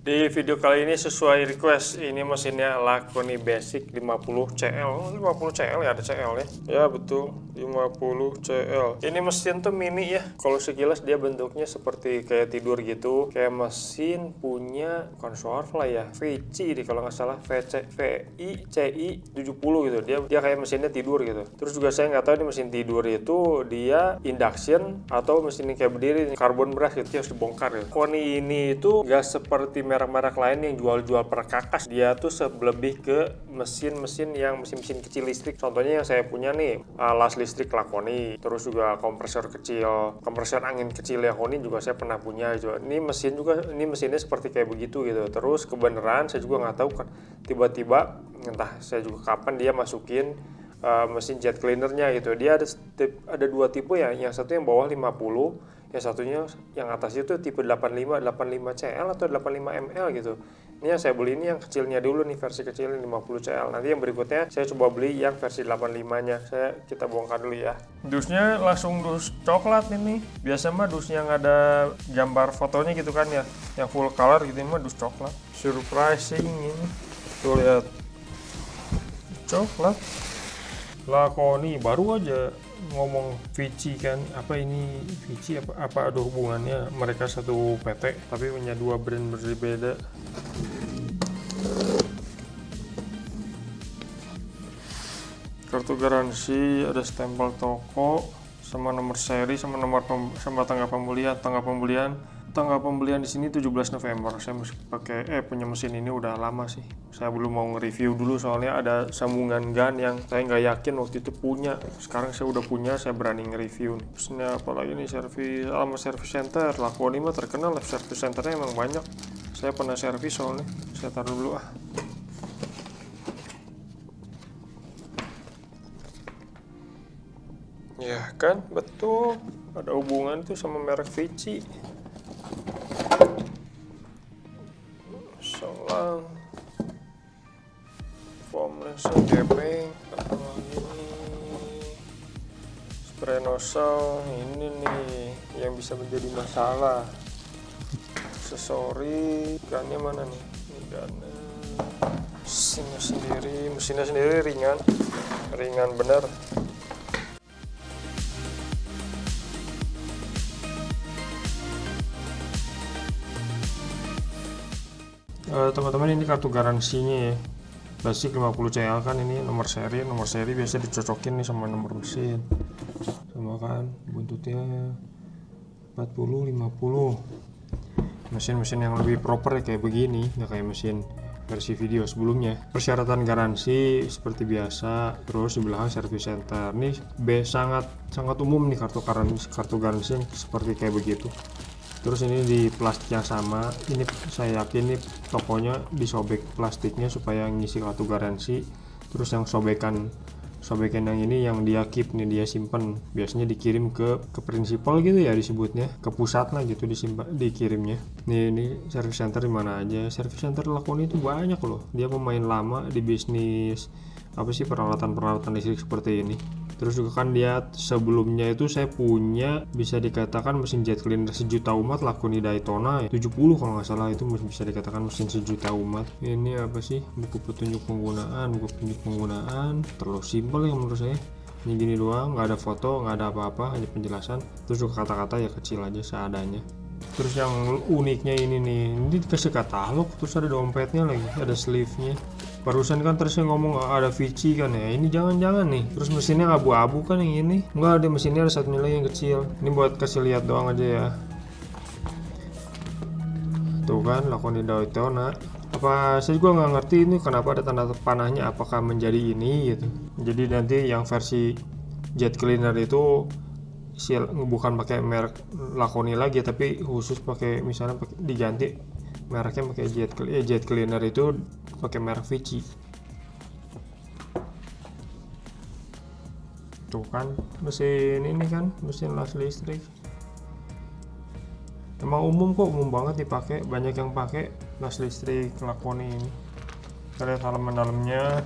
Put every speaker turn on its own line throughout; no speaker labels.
Di video kali ini sesuai request, ini mesinnya Laconi Basic 50 CL. 50 CL ya, ada CL ya. Ya betul, 50 CL. Ini mesin tuh mini ya. Kalau sekilas dia bentuknya seperti kayak tidur gitu. Kayak mesin punya bukan Soarfly ya, VC di kalau nggak salah, VCI 70 gitu. Dia kayak mesinnya tidur gitu. Terus juga saya nggak tahu ini mesin tidur itu dia induction atau mesin yang kayak berdiri karbon beras gitu, harus dibongkar gitu. Laconi ini itu nggak seperti merek-merek lain yang jual-jual perkakas. Dia tuh lebih ke mesin-mesin yang mesin-mesin kecil listrik. Contohnya yang saya punya nih, las listrik Laconi, terus juga kompresor kecil, kompresor angin kecil Laconi juga saya pernah punya juga. Ini mesinnya seperti kayak begitu gitu. Terus kebenaran saya juga nggak tahu kan, tiba-tiba entah saya juga kapan dia masukin mesin jet cleanernya gitu. Dia ada dua tipe ya, yang satu yang bawah 50, yang satunya yang atas itu tipe 85 CL atau 85 ml gitu. Ini yang saya beli ini yang kecilnya dulu nih, versi kecil 50 CL. Nanti yang berikutnya saya coba beli yang versi 85-nya. Kita bongkar dulu ya. Dusnya langsung dus coklat ini. Biasa mah dusnya nggak ada gambar fotonya gitu kan ya. Yang full color gitu mah dus coklat. Surprising ini. Tuh lihat. Coklat. Laconi baru aja ngomong VC kan, apa ini VC apa ada hubungannya, mereka satu PT tapi punya dua brand berbeda. Kartu garansi, ada stempel toko sama nomor seri sama sama tanggal pembelian di sini 17 November. Saya masih pakai punya mesin ini udah lama sih. Saya belum mau nge-review dulu soalnya ada sambungan gun yang saya nggak yakin waktu itu punya. Sekarang saya udah punya, saya berani nge-review. Terusnya apalagi nih, service center. Laconi mah terkenal, service centernya emang banyak. Saya pernah servis soalnya. Saya taruh dulu ah. Ya kan, betul. Ada hubungan tuh sama merek VC. Selang foam lensa gepeng, apalagi spray nozzle ini nih yang bisa menjadi masalah. Aksesori, gunnya mana nih? Ini gunnya. Mesinnya sendiri ringan bener. Teman-teman, ini kartu garansinya ya, basic 50 CL kan, ini nomor seri biasa dicocokin nih sama nomor mesin, sama kan buntutnya 40 50. Mesin-mesin yang lebih proper ya kayak begini, nggak kayak mesin versi video sebelumnya. Persyaratan garansi seperti biasa, terus di belakang service center nih sangat umum nih kartu garansi seperti kayak begitu. Terus ini di plastik yang sama, ini saya yakin nih tokonya disobek plastiknya supaya ngisi kartu garansi. Terus yang sobekan yang ini yang dia keep nih, dia simpen, biasanya dikirim ke prinsipal gitu ya disebutnya, ke pusat lah gitu dikirimnya. Ini service center di mana aja. Service center Laconi itu banyak loh, dia pemain lama di bisnis peralatan listrik seperti ini. Terus juga kan dia sebelumnya itu saya punya, bisa dikatakan mesin jet cleaner sejuta umat Laconi Daytona 70 kalau nggak salah, itu bisa dikatakan mesin sejuta umat. Ini apa sih, buku petunjuk penggunaan terlalu simpel ya menurut saya. Ini gini doang, nggak ada foto, nggak ada apa-apa, hanya penjelasan. Terus juga kata-kata ya kecil aja seadanya. Terus yang uniknya ini nih, ini dikasih katalog, terus ada dompetnya lagi, ada sleeve-nya. Barusan kan terus ngomong ada VC kan ya, ini jangan-jangan nih. Terus mesinnya abu-abu kan yang ini. Enggak, ada mesinnya ada satunya lagi yang kecil. Ini buat kasih lihat doang aja ya. Tuh kan, Laconi Daytona. Apa saya juga nggak ngerti ini kenapa ada tanda panahnya, apakah menjadi ini gitu. Jadi nanti yang versi jet cleaner itu bukan pakai merek Laconi lagi, tapi khusus pakai misalnya diganti mereknya pakai jet cleaner itu pakai merek VC. Tuh kan mesin ini kan, mesin las listrik emang umum banget dipakai, banyak yang pakai las listrik Laconi ini. Kita lihat halaman dalamnya.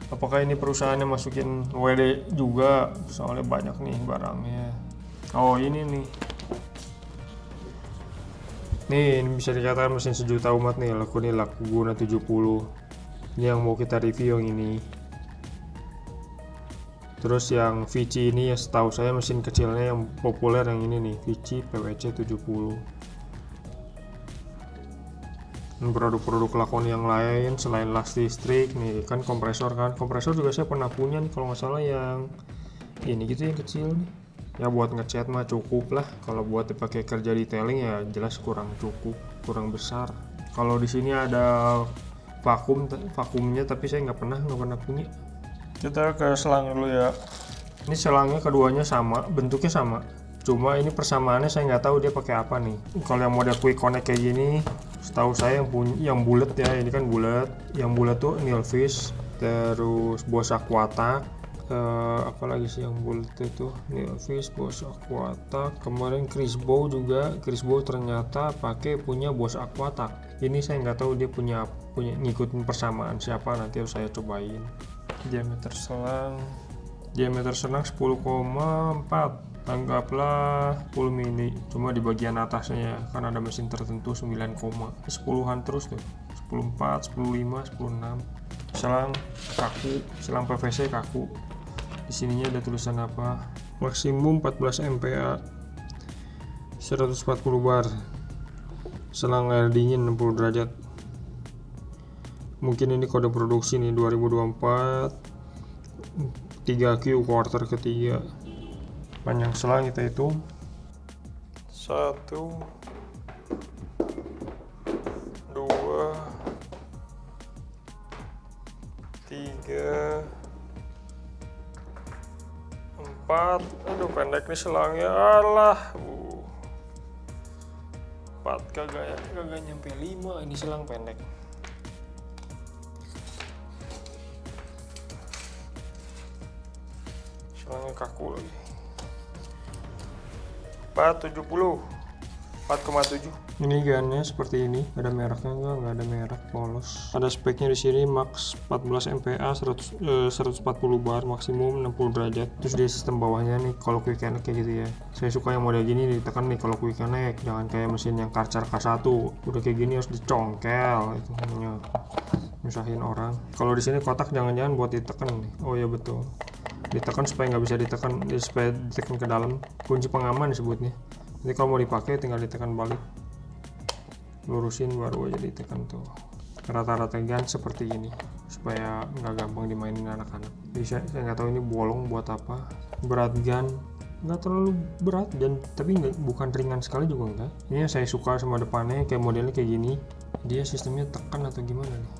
Apakah ini perusahaannya masukin WD juga, soalnya banyak nih barangnya. Oh ini nih Nih, ini bisa dikatakan mesin sejuta umat nih, laku guna 70. Ini yang mau kita review yang ini. Terus yang Vici ini ya setahu saya mesin kecilnya yang populer yang ini nih, Vici PWC 70. Dan produk-produk lakon yang lain selain las listrik nih kan kompresor juga saya pernah punya nih kalau nggak salah yang ini gitu yang kecil nih. Ya buat ngecat mah cukup lah, kalau buat dipakai kerja detailing ya jelas kurang cukup, kurang besar. Kalau di sini ada vakumnya tapi saya nggak pernah punya. Kita ke selang dulu ya. Ini selangnya keduanya sama, bentuknya sama. Cuma ini persamaannya saya nggak tahu dia pakai apa nih. Kalau yang model quick connect kayak gini, setahu saya yang bulat ya, ini kan bulat. Yang bulat tuh Nilfish, terus Bosch Aquata. Apalagi sih yang bulat itu Nilfish, Bosch Aquata. Kemarin Crisbo juga, Crisbo ternyata punya Bosch Aquata. Ini saya nggak tahu dia punya ngikutin persamaan siapa, nanti harus saya cobain. Diameter selang 10,4, anggaplah 10 mili. Cuma di bagian atasnya ya, kan ada mesin tertentu 9, 10-an terus tuh, 10,4, 10,5, 10,6. Selang kaku, selang PVC kaku. Di sininya ada tulisan apa? Maksimum 14 MPa, 140 bar. Selang air dingin 60 derajat. Mungkin ini kode produksi nih 2024 3Q quarter ketiga. Panjang selang kita hitung 1, 2, 3, 4. Aduh pendek nih selangnya, alah 4 kagak nyampe 5, ini selang pendek. Selangnya kaku lagi. 4,7. Ini gannya seperti ini, ada mereknya nggak ada merek, polos. Ada speknya di sini max 14 MPa, 140 bar, maksimum 60 derajat. Terus di sistem bawahnya nih kalau quick connect kayak gitu ya. Saya suka yang model gini ditekan nih kalau quick connect, jangan kayak mesin yang Karcher K1. Udah kayak gini harus dicongkel itu namanya. Nyusahin orang. Kalau di sini kotak jangan-jangan buat ditekan nih. Oh iya betul. Ditekan supaya nggak bisa ditekan ke dalam, kunci pengaman disebutnya. Nanti kalau mau dipakai tinggal ditekan balik, lurusin baru aja ditekan tuh. Rata-rata gan seperti ini supaya nggak gampang dimainin anak-anak. Jadi saya nggak tahu ini bolong buat apa. Berat gan nggak terlalu berat dan tapi bukan ringan sekali juga enggak. Ini yang saya suka sama depannya kayak modelnya kayak gini. Dia sistemnya tekan atau gimana nih?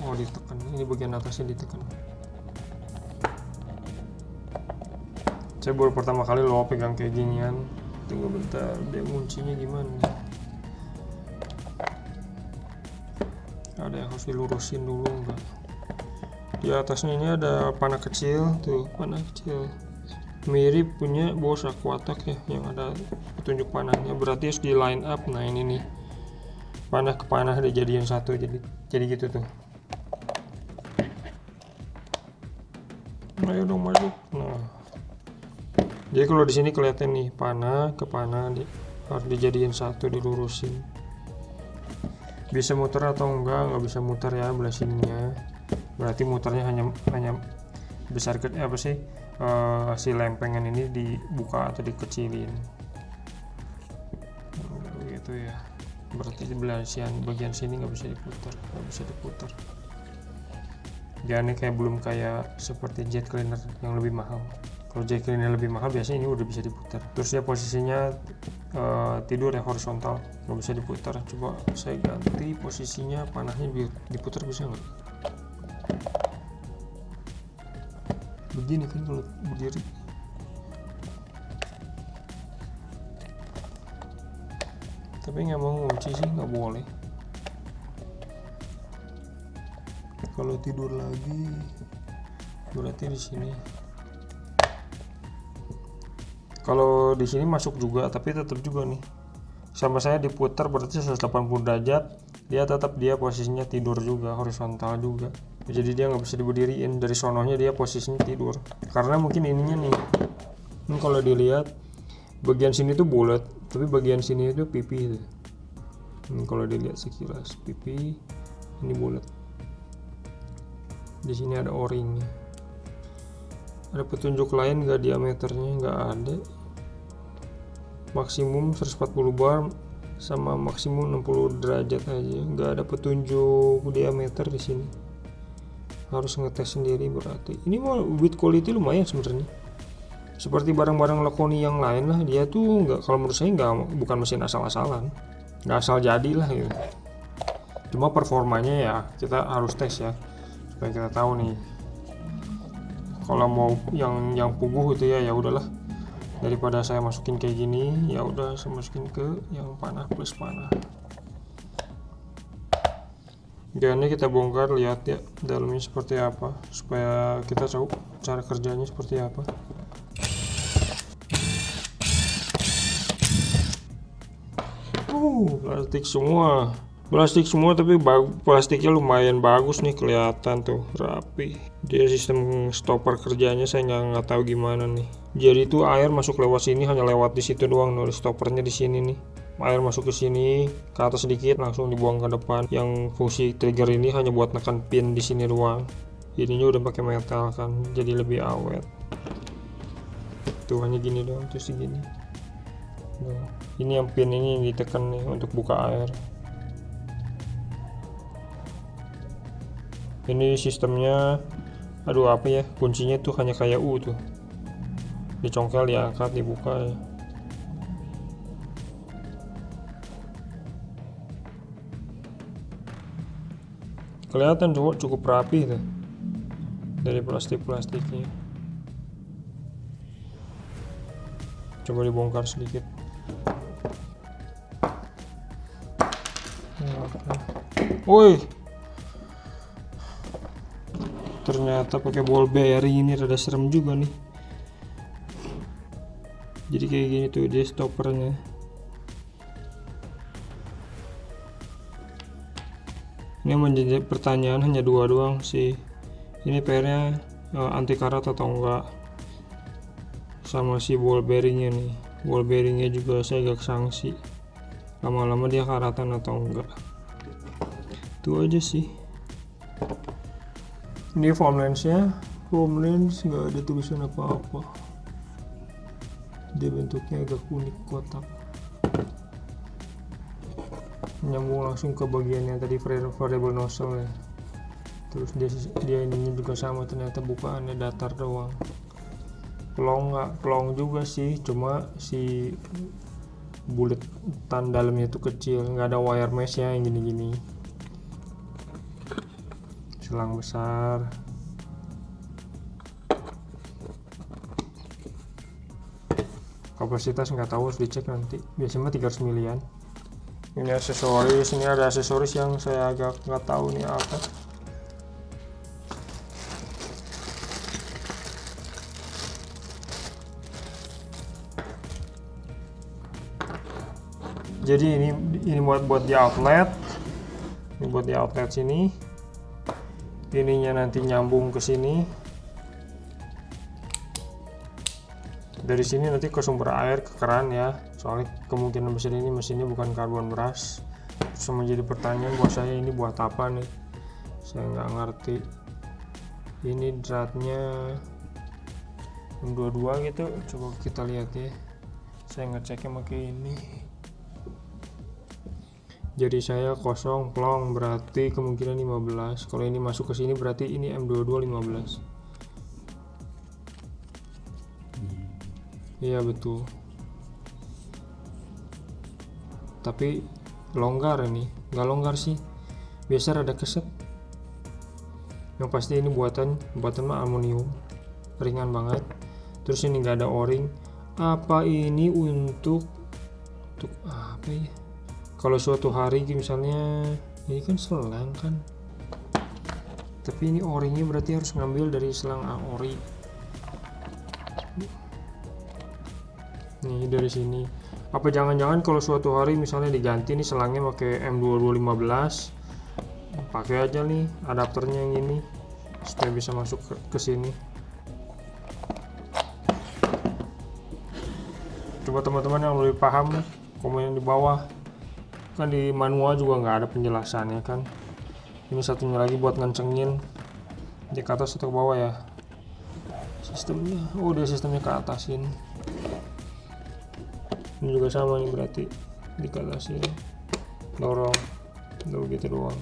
Oh ditekan, ini bagian atasnya ditekan. Saya baru pertama kali loh pegang kayak ginian. Tunggu bentar, dia kuncinya gimana nih? Ada yang harus dilurusin dulu enggak? Di atasnya ini ada panah kecil, tuh panah kecil. Mirip punya Bosch Aquata ya, yang ada petunjuk panahnya. Berarti harus di line up. Nah ini nih, panah ke panah dijadiin satu, jadi gitu tuh. Ayo dong masuk. Nah. Jadi kalau di sini kelihatan nih panah ke panah harus dijadiin satu, dilurusin. Bisa muter atau nggak bisa muter ya belah sininya. Berarti muternya hanya besar si lempengan ini dibuka atau dikecilin. Gitu ya. Berarti bagian sini nggak bisa diputar. Jangan kayak belum kayak seperti jet cleaner yang lebih mahal. Kalau jet cleaner lebih mahal biasanya ini udah bisa diputar. Terus ya posisinya tidur ya horizontal, nggak bisa diputar. Coba saya ganti posisinya, panahnya diputar bisa nggak? Begini kan kalau berdiri. Tapi nggak mau ngunci sih, nggak boleh. Kalau tidur lagi berarti di sini. Kalau di sini masuk juga, tapi tetap juga nih. Sama saya diputar berarti 180 derajat. Dia posisinya tidur juga, horizontal juga. Jadi dia nggak bisa diberdiriin. Dari sononya dia posisinya tidur. Karena mungkin ininya nih. Ini kalau dilihat bagian sini tuh bulat, tapi bagian sini itu pipi. Kalau dilihat sekilas pipi ini bulat. Di sini ada o-ringnya. Ada petunjuk lain nggak diameternya? Nggak ada. Maksimum 140 bar sama maksimum 60 derajat aja. Nggak ada petunjuk diameter di sini. Harus ngetes sendiri berarti. Ini mau build quality lumayan sebenarnya. Seperti barang-barang Laconi yang lain lah, dia tuh nggak, kalau menurut saya bukan mesin asal-asalan, nggak asal jadilah gitu. Cuma performanya ya kita harus tes ya, supaya kita tahu nih. Kalau mau yang puguh itu ya udahlah, daripada saya masukin kayak gini, ya udah saya masukin ke yang panah plus panah. Jangan kita bongkar, lihat ya dalamnya seperti apa, supaya kita tahu cara kerjanya seperti apa. Plastik semua tapi plastiknya lumayan bagus nih, kelihatan tuh rapi. Dia sistem stopper kerjanya saya nggak tahu gimana nih. Jadi tuh air masuk lewat sini, hanya lewat di situ doang, nih stoppernya di sini nih. Air masuk ke sini, ke atas sedikit langsung dibuang ke depan. Yang fungsi trigger ini hanya buat nekan pin di sini doang. Ininya udah pakai metal kan, jadi lebih awet. Tuh hanya gini doang, terus segini. Nah, ini yang pin ini ditekan nih untuk buka air. Ini sistemnya, aduh apa ya, kuncinya tuh hanya kayak U tuh, dicongkel, diangkat, dibuka ya. Kelihatan cukup rapi tuh dari plastiknya. Coba dibongkar sedikit. Woi, ternyata pakai ball bearing ini rada serem juga nih. Jadi kayak gini tuh dia stoppernya. Ini menjadi pertanyaan hanya dua doang sih. Ini PR-nya anti karat atau enggak, sama si ball bearingnya nih. Ball bearingnya juga saya agak sanksi, lama-lama dia karatan atau enggak. Itu aja sih. Ini foam lensnya, foam lens nggak ada tulisan apa-apa. Dia bentuknya agak unik, kotak. Nyambung langsung ke bagian yang tadi variable nozzle ya. Terus dia ininya juga sama, ternyata bukaannya datar doang. Plong nggak plong juga sih, cuma si buletan dalamnya itu kecil, nggak ada wire mesh ya yang gini-gini. Selang besar. Kapasitas nggak tahu, harus dicek nanti. Biasanya 300 milian. Ini aksesoris, ini ada aksesoris yang saya agak nggak tahu nih apa. Jadi ini buat di outlet. Ini buat di outlet sini. Ininya nanti nyambung ke sini. Dari sini nanti ke sumber air, ke keran ya. Soalnya kemungkinan mesinnya bukan karbon brush. Terus menjadi pertanyaan buat saya, ini buat apa nih? Saya nggak ngerti. Ini dratnya 22 gitu. Coba kita lihat ya. Saya ngeceknya pakai ini. Jadi saya kosong plong, berarti kemungkinan 15. Kalau ini masuk ke sini berarti ini M22 15. Iya betul. Tapi longgar ini, nggak longgar sih. Biasa rada keset. Yang pasti ini buatan mah aluminium, ringan banget. Terus ini nggak ada o-ring. Apa ini untuk apa ya? Kalau suatu hari misalnya ini kan selang kan, tapi ini o-ringnya berarti harus ngambil dari selang ori. Nih dari sini. Apa jangan-jangan kalau suatu hari misalnya diganti nih selangnya pakai M2215, pakai aja nih adapternya yang ini supaya bisa masuk ke sini. Coba teman-teman yang lebih paham komen di bawah. kan di manual juga nggak ada penjelasannya kan. Ini satunya lagi buat ngencengin di ke atas atau ke bawah ya sistemnya. Oh, dia sistemnya ke atasin. Ini juga sama nih, berarti di ke atasin, dorong tuh gitu doang.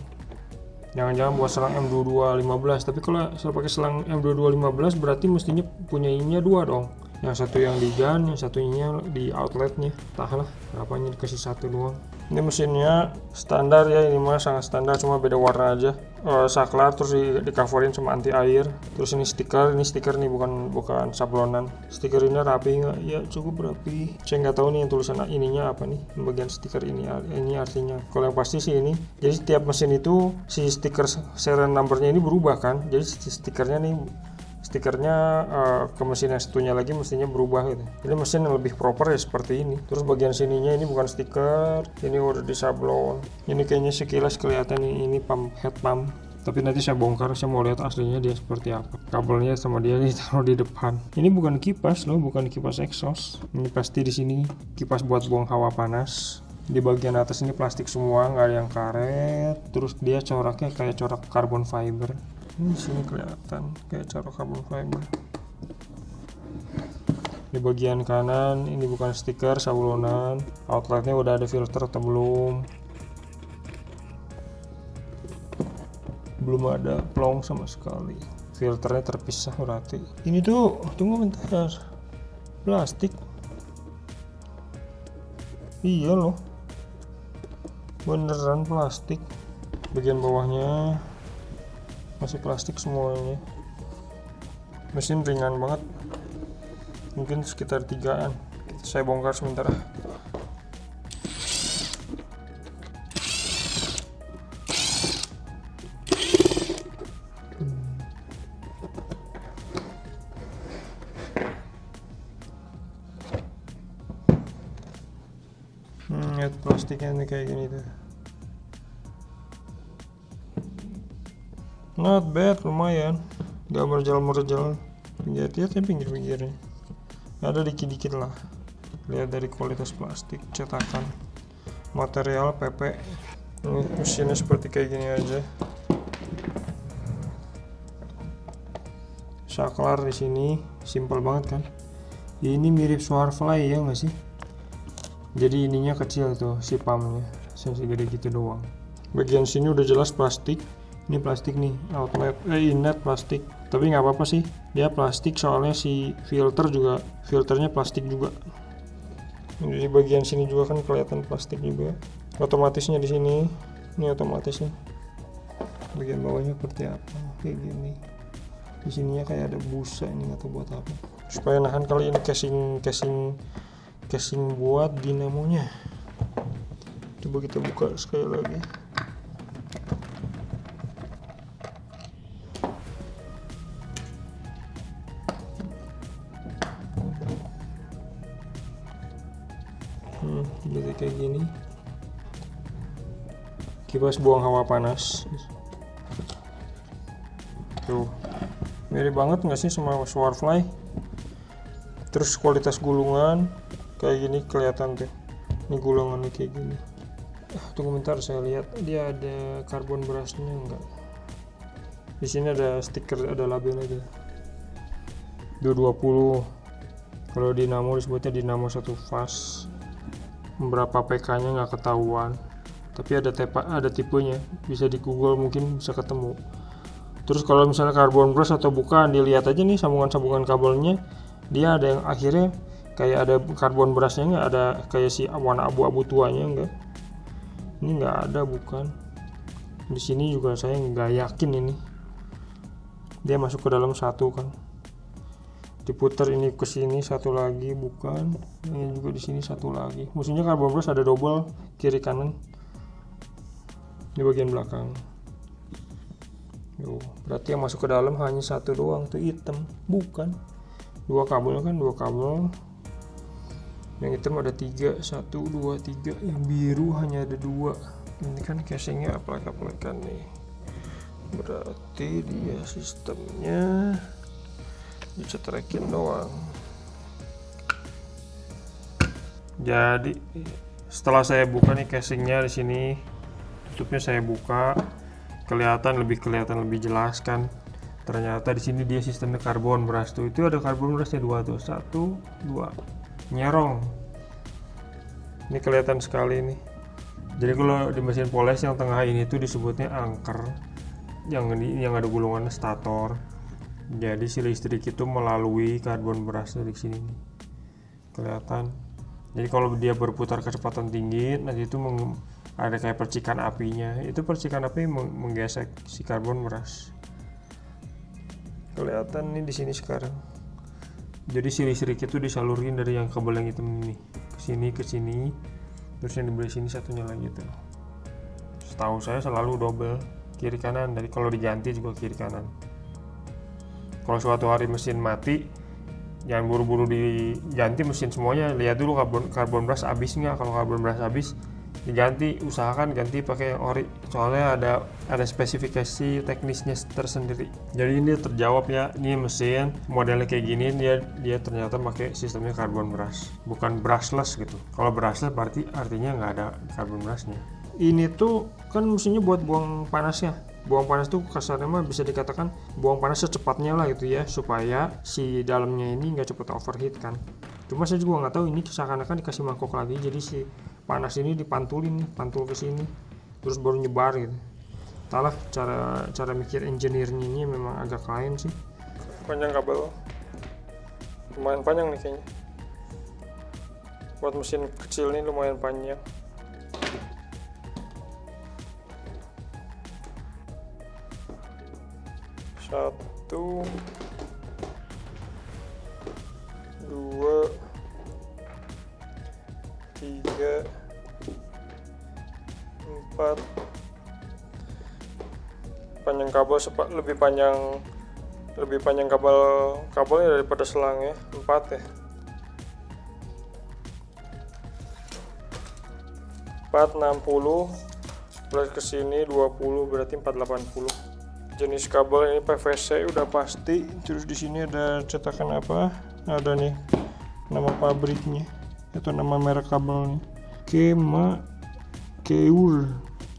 Jangan-jangan buat selang M2215, tapi kalau pakai selang M2215 berarti mestinya punya ininya dua dong. Yang satu yang di gun, yang satunya di outletnya. Entahlah kenapanya dikasih satu doang. Ini mesinnya standar ya, ini mah sangat standar, cuma beda warna aja. Saklar terus di coverin sama anti air. Terus ini stiker nih, bukan sablonan. Stiker ini rapi nggak? Ya cukup rapi. Saya nggak tahu nih yang tulisan ininya apa nih, bagian stiker ini artinya. Kalau yang pasti sih ini. Jadi setiap mesin itu si stiker serial numbernya ini berubah kan. Jadi stikernya ke mesin yang satunya lagi mestinya berubah gitu. Jadi mesin yang lebih proper ya seperti ini. Terus bagian sininya ini bukan stiker, ini udah disablon. Ini kayaknya sekilas kelihatan ini head pump. Tapi nanti saya bongkar, saya mau lihat aslinya dia seperti apa. Kabelnya sama dia ditaruh di depan. Ini bukan kipas loh, bukan kipas exhaust. Ini pasti di sini kipas buat buang hawa panas. Di bagian atas ini plastik semua, nggak ada yang karet. Terus dia coraknya kayak corak carbon fiber. Ini di sini kelihatan kayak corak carbon fiber. Di bagian kanan ini bukan stiker, sablonan. Outletnya udah ada filter atau belum? Belum ada plong sama sekali. Filternya terpisah berarti. Ini tuh, tunggu bentar. Plastik. Iya loh. Beneran plastik. Bagian bawahnya masih plastik semuanya. Mesin ringan banget, mungkin sekitar 3an. Saya bongkar sebentar. Lihat plastiknya nih kayak gini tuh. Not bad, lumayan. Gak merjal-merjal. Lihat-lihat ya pinggir-pinggirnya. Ada dikit-dikit lah. Lihat dari kualitas plastik, cetakan, material PP. Ini mesinnya seperti kayak gini aja. Saklar di sini, simple banget kan. Ini mirip Swarfly ya nggak sih? Jadi ininya kecil tuh si pumpnya, segede gitu doang. Bagian sini udah jelas plastik. Ini plastik nih, outlet, inlet plastik. Tapi nggak apa-apa sih, dia plastik soalnya si filternya plastik juga. Di bagian sini juga kan kelihatan plastik juga. Otomatisnya di sini, ini otomatisnya. Bagian bawahnya seperti apa? Kayak gini. Di sininya kayak ada busa, ini nggak tahu buat apa. Supaya nahan kali ini casing buat dinamonya. Coba kita buka sekali lagi. Jadi kayak gini. Kipas buang hawa panas. Tuh, mirip banget nggak sih sama Swarfly? Terus kualitas gulungan kayak gini kelihatan tuh. Ini gulungannya kayak gini. Tunggu bentar, saya lihat dia ada karbon brushnya enggak. Di sini ada stiker, ada labelnya aja. 220. Kalau dinamo disebutnya dinamo 1 fast. Berapa PK-nya nggak ketahuan, tapi ada tipenya, bisa di Google mungkin bisa ketemu. Terus kalau misalnya carbon brush atau bukan, dilihat aja nih sambungan kabelnya, dia ada yang akhirnya kayak ada carbon brushnya nggak, ada kayak si warna abu-abu tuanya enggak. Ini nggak ada, bukan. Di sini juga saya nggak yakin ini. Dia masuk ke dalam satu kan. Diputar ini ke sini satu lagi, bukan. Ini juga di sini satu lagi. Musuhnya carbon brush ada double kiri kanan di bagian belakang. Berarti yang masuk ke dalam hanya satu doang, tuh hitam, bukan. Dua kabel kan, dua kabel. Yang hitam ada 3, 1, 2, 3. Yang biru hanya ada 2. Ini kan casingnya aplek-aplekan nih. Berarti dia sistemnya dicetrekin doang. Jadi Setelah saya buka nih casingnya di sini, tutupnya saya buka, lebih kelihatan lebih jelas kan. Ternyata di sini dia sistemnya karbon brush tuh. Itu ada karbon brushnya 2 tuh, 1, 2, nyerong. Ini kelihatan sekali nih. Jadi kalau di mesin poles yang tengah ini tuh disebutnya angker, yang ada gulungannya stator. Jadi si listrik itu melalui karbon brush dari sini nih. Kelihatan. Jadi kalau dia berputar kecepatan tinggi, nanti itu ada kayak percikan apinya. Itu percikan api menggesek si karbon brush. Kelihatan nih di sini sekarang. Jadi si listrik itu disalurin dari yang kabel yang hitam ini ke sini, terus yang di belah sini satunya lagi tuh. Setahu saya selalu double kiri kanan. Jadi kalau diganti juga kiri kanan. Kalau suatu hari mesin mati, jangan buru-buru diganti mesin semuanya. Lihat dulu karbon brush habis nggak. Kalau karbon brush habis, diganti, usahakan ganti pakai yang ori, soalnya ada spesifikasi teknisnya tersendiri. Jadi ini terjawab ya, ini mesin modelnya kayak gini, dia ternyata pakai sistemnya karbon brush, bukan brushless gitu. Kalau brushless berarti artinya nggak ada karbon brushnya. Ini tuh kan mesinnya buat buang panasnya. Buang panas tuh kasarnya mah bisa dikatakan buang panas secepatnya lah gitu ya, supaya si dalamnya ini nggak cepet overheat kan. Cuma saya juga nggak tahu ini seakan-akan dikasih mangkok lagi, jadi si panas ini dipantulin, pantul ke sini, terus baru nyebar gitu. Entahlah, cara mikir engineer-nya ini memang agak lain sih. Panjang kabel, lumayan panjang nih kayaknya. Buat mesin kecil nih lumayan panjang. Satu, 2, 3, 4. Panjang kabel lebih panjang kabelnya daripada selangnya. 4 ya. 460 plus ke sini 20 berarti 480. Jenis kabel ini PVC udah pasti. Terus di sini ada cetakan apa? Ada nih nama pabriknya atau nama merek kabelnya. Keur.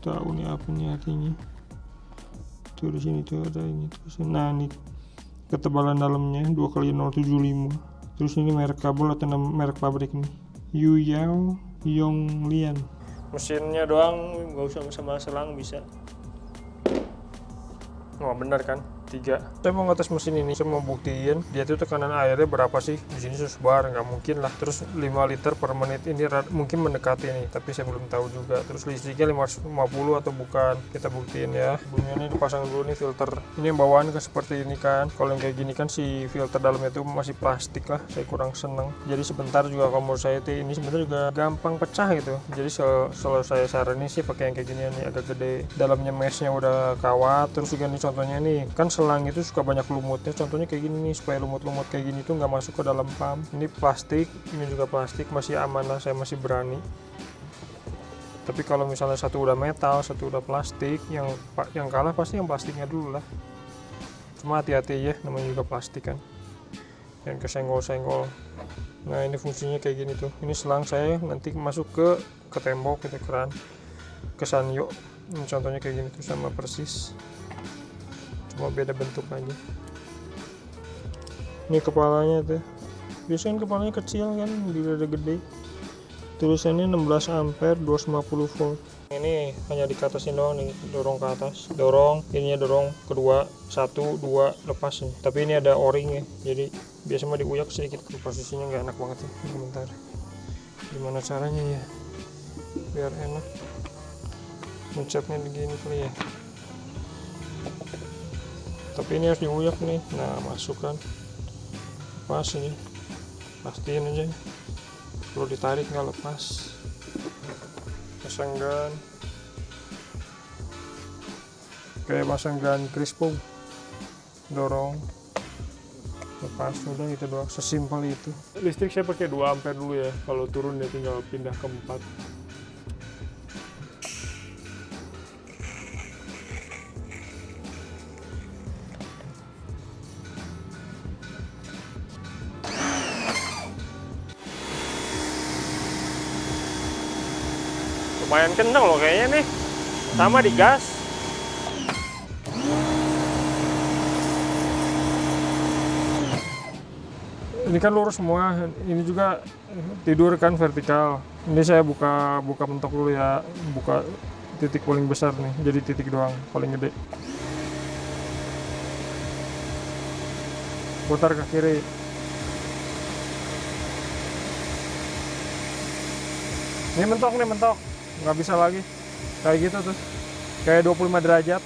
Tahu nih apa nih artinya. Tuh di sini tuh ada ini terus. Nah, ini ketebalan dalamnya 2x075. Terus ini merek kabel atau nama merek pabrik nih. Yuyao Yonglian. Mesinnya doang, nggak usah sama selang bisa. Wah benar kan? 3. Saya mau ngetes mesin ini, saya mau buktiin dia tuh tekanan airnya berapa sih. Di sini 100 bar, nggak mungkin lah. Terus 5 liter per menit ini mungkin mendekati nih, tapi saya belum tahu juga. Terus listriknya 550 atau bukan, kita buktiin ya. Sebelumnya ini dipasang dulu nih filter. Ini yang bawaan kan seperti ini kan. Kalau yang kayak gini kan si filter dalamnya itu masih plastik lah, saya kurang seneng. Jadi sebentar juga kalau menurut saya ini sebenarnya juga gampang pecah gitu. Jadi selalu saya saranin sih pakai yang kayak gini nih, agak gede. Dalamnya meshnya udah kawat. Terus juga nih contohnya nih, kan selang itu suka banyak lumutnya, contohnya kayak gini nih, supaya lumut-lumut kayak gini tuh nggak masuk ke dalam pump. Ini plastik, ini juga plastik, masih aman lah, saya masih berani. Tapi kalau misalnya satu udah metal, satu udah plastik, yang kalah pasti yang plastiknya dulu lah. Cuma hati-hati ya, namanya juga plastik kan, yang kesenggol-senggol. Nah ini fungsinya kayak gini tuh. Ini selang saya nanti masuk ke tembok, ke keran, ke sanyo. Ini contohnya kayak gini tuh, sama persis, cuma beda bentuk aja. Ini kepalanya tuh, biasanya kepalanya kecil kan, dia ada gede. Tulisannya 16 ampere 250 volt. Ini hanya dikatasin doang nih, dorong ke atas, dorong, ininya dorong kedua, 1, 2, lepas nih. Tapi ini ada o-ring ya, jadi biasanya diuyak sedikit, posisinya nggak enak banget nih. Bentar, gimana caranya ya biar enak mencetnya begini kali ya. Tapi ini harus diuyak nih. Nah masukkan, pas ini, pastiin aja kalau ditarik nggak lepas. Pasang gun, kayak pasang gun crispo, dorong, lepas, udah itu doang, sesimpel itu. Listrik saya pakai 2 ampere dulu ya, kalau turun dia tinggal pindah ke 4. lumayan kenceng loh kayaknya nih, sama di gas. Ini kan lurus semua, ini juga tidur kan vertikal. Ini saya buka mentok dulu ya, buka titik paling besar nih, jadi titik doang paling gede. Putar ke kiri. Ini mentok nih, mentok, nggak bisa lagi kayak gitu tuh, kayak 25 derajat.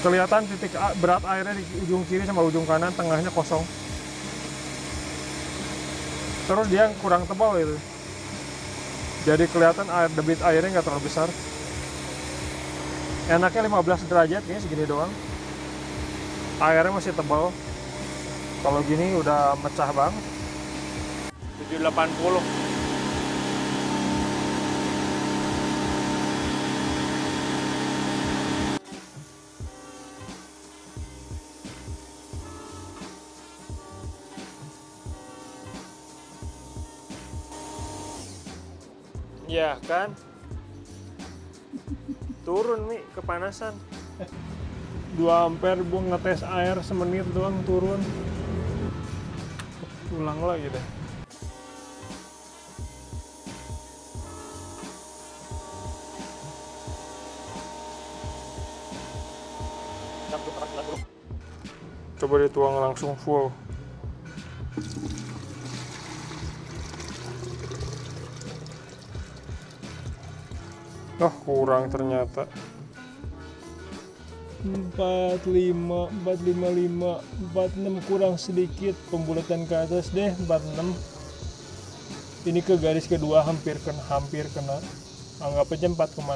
Kelihatan titik berat airnya di ujung kiri sama ujung kanan, tengahnya kosong. Terus dia kurang tebal gitu, jadi kelihatan debit airnya nggak terlalu besar. Enaknya 15 derajat kayaknya segini doang, airnya masih tebal. Kalau gini udah mecah banget. 780. Ya kan, turun nih kepanasan. 2 ampere gua ngetes air semenit doang turun. Ulang lagi deh. Coba dituang langsung full. Oh, kurang ternyata. 45, 455, 46 kurang sedikit, pembulatan ke atas deh 46. Ini ke garis kedua hampir kena. Anggap aja 4,6.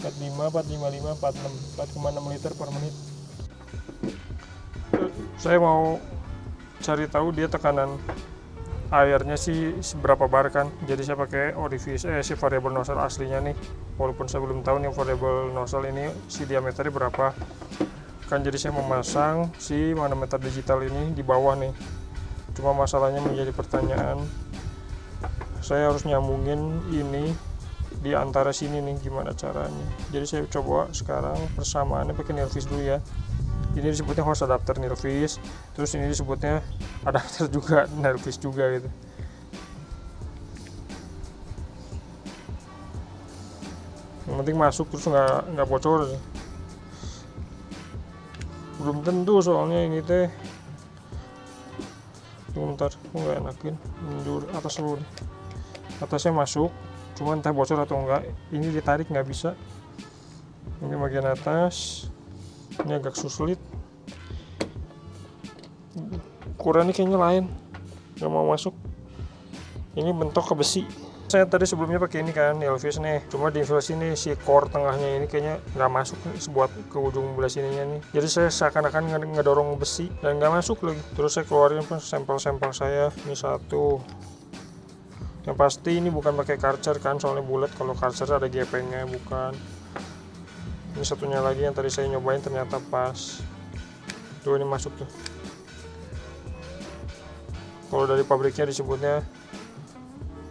45, 455, 46, 4,6 liter per menit. Saya mau cari tahu dia tekanan airnya sih seberapa bar kan, jadi saya pakai orifice si variable nozzle aslinya nih, walaupun saya belum tahu nih variable nozzle ini si diameternya berapa kan. Jadi saya memasang si manometer digital ini di bawah nih, cuma masalahnya menjadi pertanyaan, saya harus nyambungin ini di antara sini nih, gimana caranya. Jadi saya coba sekarang persamaannya pakai nilfish dulu ya. Ini disebutnya hose adapter nilfish, terus ini disebutnya adapter juga nilfish juga gitu. Yang penting masuk terus nggak bocor. Belum tentu soalnya ini teh. Bentar, aku nggak enakin mundur atas dulu deh. Atasnya masuk, cuman entah bocor atau enggak. Ini ditarik nggak bisa. Ini bagian atas. Ini agak sulit. Ukurannya kayaknya lain, nggak mau masuk. Ini bentuk ke besi. Saya tadi sebelumnya pakai ini kan nilfish nih, cuma di sini si core tengahnya ini kayaknya nggak masuk nih, buat ke ujung belah sininya nih. Jadi saya seakan-akan ngedorong besi dan nggak masuk lagi. Terus saya keluarin sampel-sampel saya. Ini satu. Yang pasti ini bukan pakai karcer kan, soalnya bulat. Kalau karcer ada gepengnya, bukan. Ini satunya lagi yang tadi saya nyobain ternyata pas. Tuh ini masuk tuh. Kalau dari pabriknya disebutnya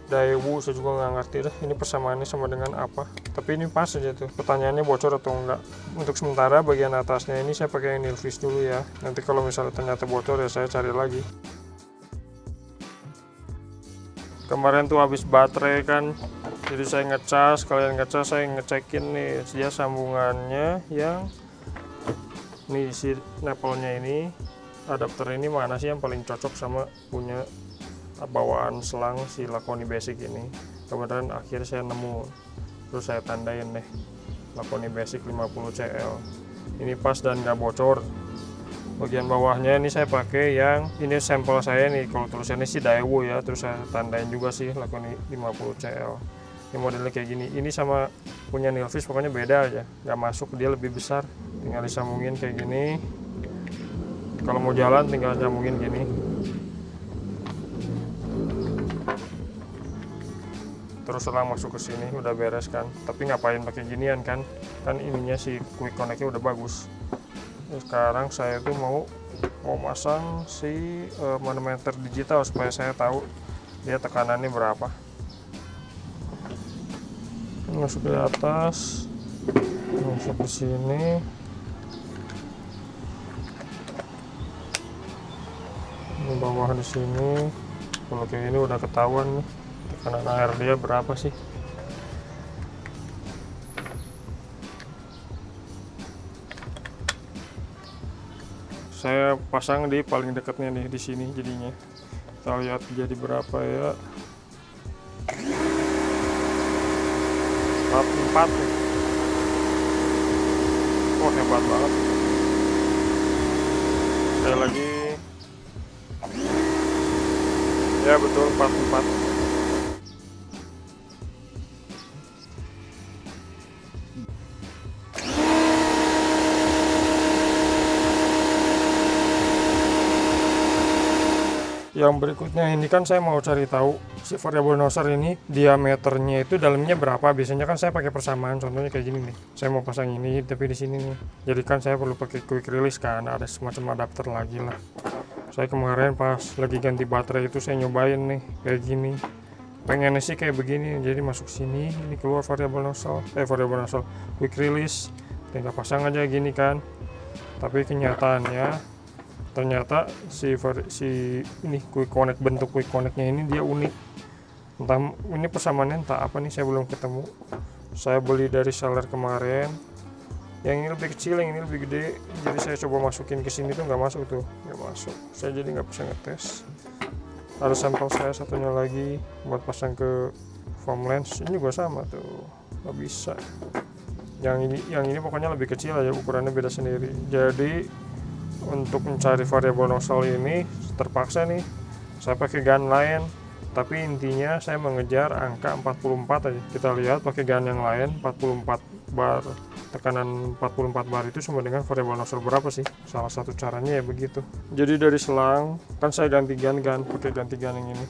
Daewoo, saya juga nggak ngerti dah ini persamaannya sama dengan apa. Tapi ini pas aja tuh. Pertanyaannya bocor atau enggak. Untuk sementara bagian atasnya ini saya pakai nilfish dulu ya. Nanti kalau misalnya ternyata bocor ya saya cari lagi. Kemarin tuh habis baterai kan, jadi saya ngecas. Kalian ngecas, saya ngecekin nih dia sambungannya yang nih si nepelnya ini, adapter ini mana sih yang paling cocok sama punya bawaan selang si Laconi Basic ini. Kemudian akhirnya saya nemu, terus saya tandain deh Laconi Basic 50 CL. Ini pas dan nggak bocor. Bagian bawahnya ini saya pakai yang ini sampel saya nih, kalau tulisannya sih Daewoo ya, terus saya tandain juga sih Laconi 50 CL. Ini modelnya kayak gini. Ini sama punya nilfish pokoknya beda aja, nggak masuk, dia lebih besar. Tinggal disambungin kayak gini. Kalau mau jalan tinggal sambungin gini. Terus selang masuk ke sini udah beres kan. Tapi ngapain pakai ginian kan? Kan ininya si quick connect-nya udah bagus. Sekarang saya tuh mau masang si manometer digital supaya saya tahu dia tekanannya berapa. masuk ke atas, masuk ke sini. Ini bawah di sini. Kalau kayak ini udah ketahuan nih tekanan air dia berapa sih. Saya pasang di paling dekatnya nih di sini jadinya. Kita lihat jadi berapa ya. 44 nih. Oh, hebat banget. Sekali lagi. Ya betul 44. Yang berikutnya ini kan saya mau cari tahu si variabel noser ini diameternya itu dalamnya berapa. Biasanya kan saya pakai persamaan, contohnya kayak gini nih. Saya mau pasang ini tapi di sini nih. Jadi kan saya perlu pakai quick release kan, ada semacam adapter lagi lah. Saya kemarin pas lagi ganti baterai itu saya nyobain nih kayak gini. Pengennya sih kayak begini, jadi masuk sini, ini keluar variabel nozzle, quick release, tinggal pasang aja gini kan. Tapi kenyataannya ternyata si ini quick connect, bentuk quick connectnya ini dia unik. Entah ini persamaannya entah apa nih, saya belum ketemu. Saya beli dari seller kemarin. Yang ini lebih kecil, yang ini lebih gede. Jadi saya coba masukin ke sini tuh nggak masuk tuh, nggak masuk. Saya jadi nggak bisa ngetes. Ada sampel saya satunya lagi buat pasang ke foam lens. Ini juga sama tuh, nggak bisa. Yang ini pokoknya lebih kecil aja, ukurannya beda sendiri. Jadi untuk mencari variabel nozzle ini terpaksa nih saya pakai gun lain, tapi intinya saya mengejar angka 44 aja. Kita lihat pakai gun yang lain 44 bar, tekanan 44 bar itu sama dengan variabel nozzle berapa sih. Salah satu caranya ya begitu. Jadi dari selang kan saya ganti gun pakai ganti gun yang ini.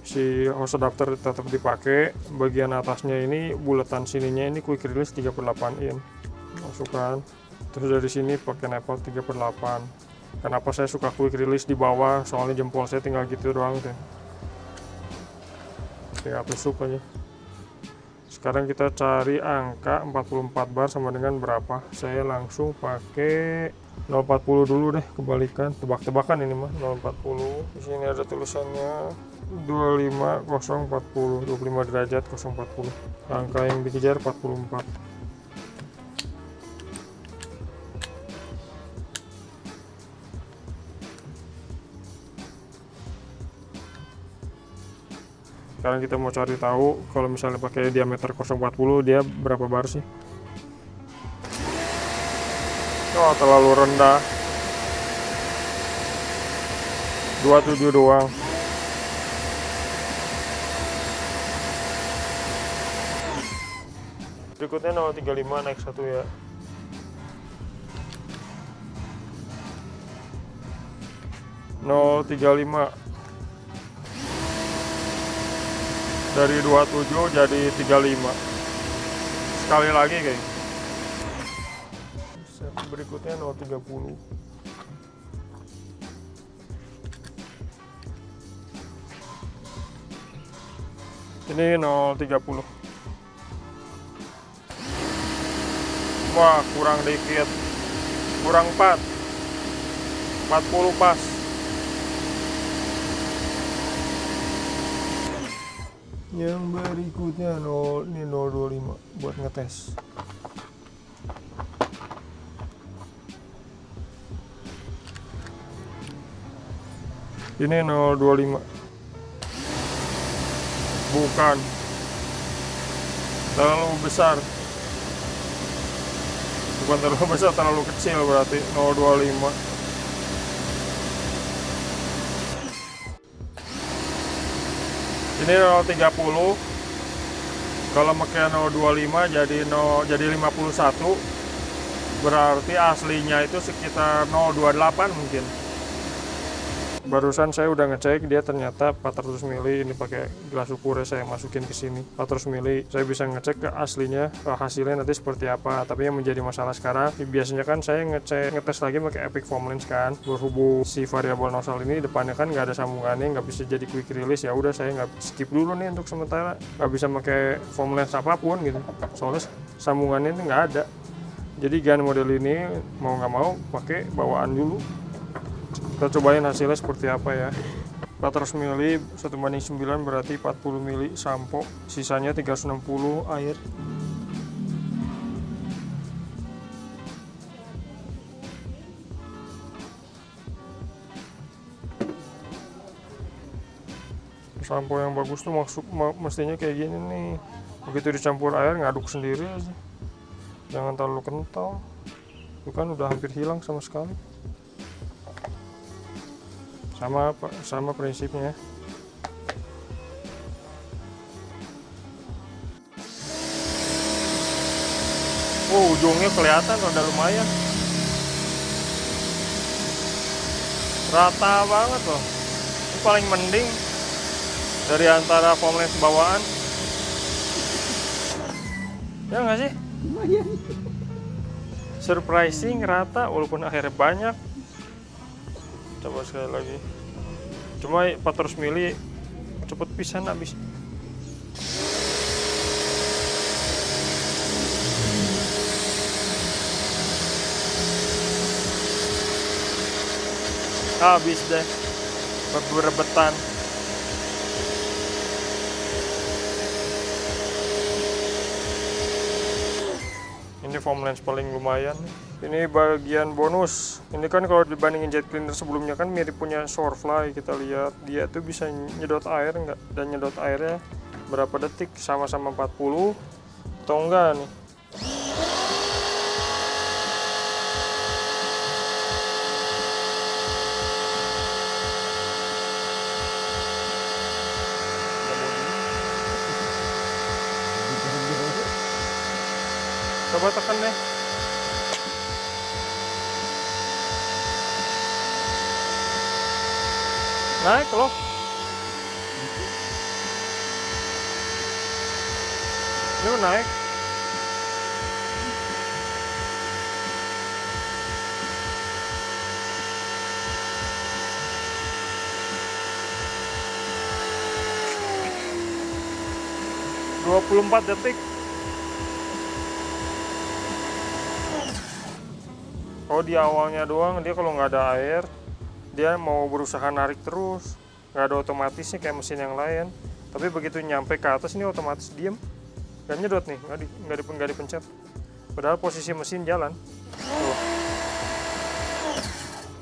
Si hose adapter tetap dipakai, bagian atasnya ini bulatan sininya ini quick release 3/8 in. Masukkan. Terus dari sini pakai nepal 3/8. Kenapa saya suka quick release di bawah? Soalnya jempol saya tinggal gitu doang tuh. Tinggal tusuk aja. Sekarang kita cari angka 44 bar sama dengan berapa. Saya langsung pakai 040 dulu deh, kebalikan. Tebak-tebakan ini mah 040. Di sini ada tulisannya 25040, 25 derajat 040. Angka yang dikejar 44. Sekarang kita mau cari tahu kalau misalnya pakai diameter 040 dia berapa bar sih. Oh, terlalu rendah. 27 doang. Berikutnya 035 naik 1 ya. Nol 35 dari 27 jadi 35. Sekali lagi guys. Berikutnya 030. Ini 030. Wah, kurang dikit. Kurang 4. 40 pas. Yang berikutnya ini 025 buat ngetes. Ini 025. Bukan. Terlalu besar. Bukan terlalu besar, terlalu kecil berarti 025. Ini 030. Kalau pakai 025 jadi 51. Berarti aslinya itu sekitar 028 mungkin. Barusan saya udah ngecek, dia ternyata 400 mili. Ini pakai gelas ukurnya saya masukin ke sini 400 mili. Saya bisa ngecek ke aslinya, hasilnya nanti seperti apa. Tapi yang menjadi masalah sekarang, biasanya kan saya ngetes lagi pakai Epic Foam Lens kan. Berhubung si variabel nozzle ini depannya kan nggak ada sambungannya, nggak bisa jadi quick release, ya udah saya nggak skip dulu nih untuk sementara. Nggak bisa pakai foam lens apapun gitu. Soalnya sambungannya itu nggak ada. Jadi gun model ini mau nggak mau pakai bawaan dulu. Kita cobain hasilnya seperti apa ya. 400 mili 1:9 berarti 40 mili sampo, sisanya 360 air. Sampo yang bagus tuh mestinya kayak gini nih. Begitu dicampur air ngaduk sendiri aja. Jangan terlalu kental. Itu kan udah hampir hilang sama sekali. Sama prinsipnya. Ujungnya kelihatan udah lumayan. Rata banget loh. Ini paling mending dari antara foam lens bawaan. Ya nggak sih?
Lumayan.
Surprising rata walaupun akhirnya banyak. Coba sekali lagi. Cuma 400 mili cepet pisan habis. Habis deh berberebetan. Ini foam lens paling lumayan. Ini bagian bonus. Ini kan kalau dibandingin jet cleaner sebelumnya kan mirip punya Soarfly. Kita lihat dia tuh bisa nyedot air enggak, dan nyedot airnya berapa detik, sama-sama 40 atau enggak nih. Coba tekan deh. Naik loh. Ini naik. ...24 detik. Oh, di awalnya doang, dia kalau nggak ada air dia mau berusaha narik terus, nggak ada otomatisnya kayak mesin yang lain. Tapi begitu nyampe ke atas ini otomatis diem, nggak nyedot nih, nggak dipencet. Padahal posisi mesin jalan. Tuh.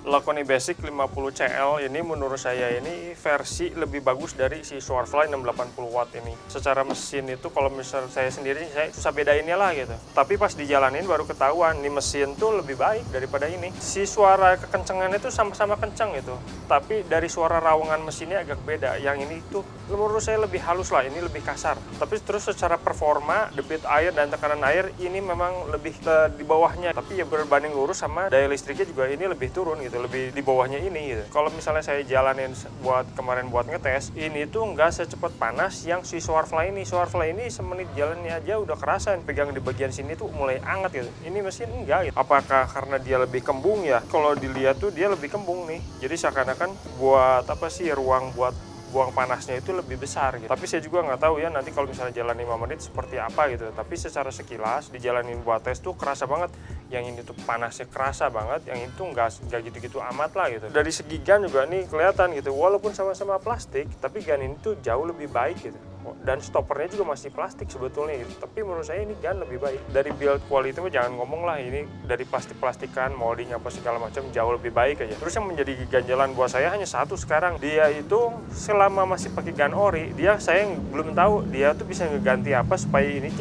Laconi Basic 50 CL ini menurut saya ini versi lebih bagus dari si Soarfly 680 watt ini. Secara mesin itu kalau misal saya sendiri saya susah bedainnya lah gitu. Tapi pas dijalanin baru ketahuan nih mesin tuh lebih baik daripada ini. Si suara kekencengannya itu sama-sama kencang gitu. Tapi dari suara rawangan mesinnya agak beda. Yang ini tuh menurut saya lebih halus lah, ini lebih kasar. Tapi terus secara performa, debit air dan tekanan air ini memang lebih di bawahnya. Tapi ya berbanding lurus sama daya listriknya juga ini lebih turun gitu. Lebih di bawahnya ini gitu. Kalau misalnya saya jalanin buat kemarin buat ngetes, ini tuh nggak secepat panas yang si Soarfly ini. Soarfly ini semenit jalannya aja udah kerasa pegang di bagian sini tuh mulai anget gitu. Ini mesin enggak gitu. Apakah karena dia lebih kembung ya? Kalau dilihat tuh dia lebih kembung nih. Jadi seakan-akan buat apa sih, ruang buat buang panasnya itu lebih besar gitu. Tapi saya juga nggak tahu ya nanti kalau misalnya jalan 5 menit seperti apa gitu. Tapi secara sekilas dijalanin buat tes tuh kerasa banget. Yang ini tuh panasnya kerasa banget, yang itu nggak gitu-gitu amat lah gitu. Dari segi gun juga nih kelihatan gitu, walaupun sama-sama plastik, tapi gun ini tuh jauh lebih baik gitu. Dan stoppernya juga masih plastik sebetulnya gitu. Tapi menurut saya ini gun lebih baik. Dari build quality mah jangan ngomong lah, ini dari plastik-plastikan, molding apa segala macam jauh lebih baik aja. Terus yang menjadi ganjalan buat saya hanya satu sekarang, dia itu selama masih pakai gun ori, saya belum tahu dia tuh bisa ngeganti apa supaya ini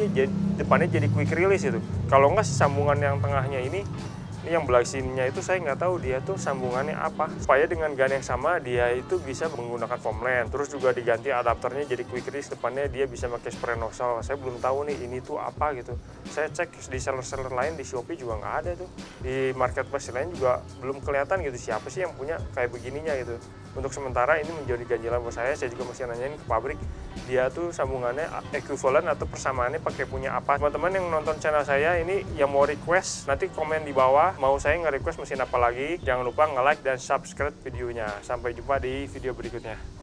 depannya jadi quick release itu. Kalau nggak sambungan yang tengahnya ini yang belah sininya itu saya nggak tahu dia tuh sambungannya apa. Supaya dengan gun yang sama dia itu bisa menggunakan foam lens. Terus juga diganti adapternya jadi quick release, depannya dia bisa pakai spray nozzle. Saya belum tahu nih ini tuh apa gitu. Saya cek di seller-seller lain di Shopee juga nggak ada tuh. Di marketplace lain juga belum kelihatan gitu siapa sih yang punya kayak begininya gitu. untuk sementara ini menjadi ganjilan buat saya juga masih nanyain ke pabrik dia tuh sambungannya ekuivalen atau persamaannya pakai punya apa. Teman-teman yang nonton channel saya ini yang mau request, nanti komen di bawah mau saya nge-request mesin apa lagi. Jangan lupa nge-like dan subscribe videonya. Sampai jumpa di video berikutnya.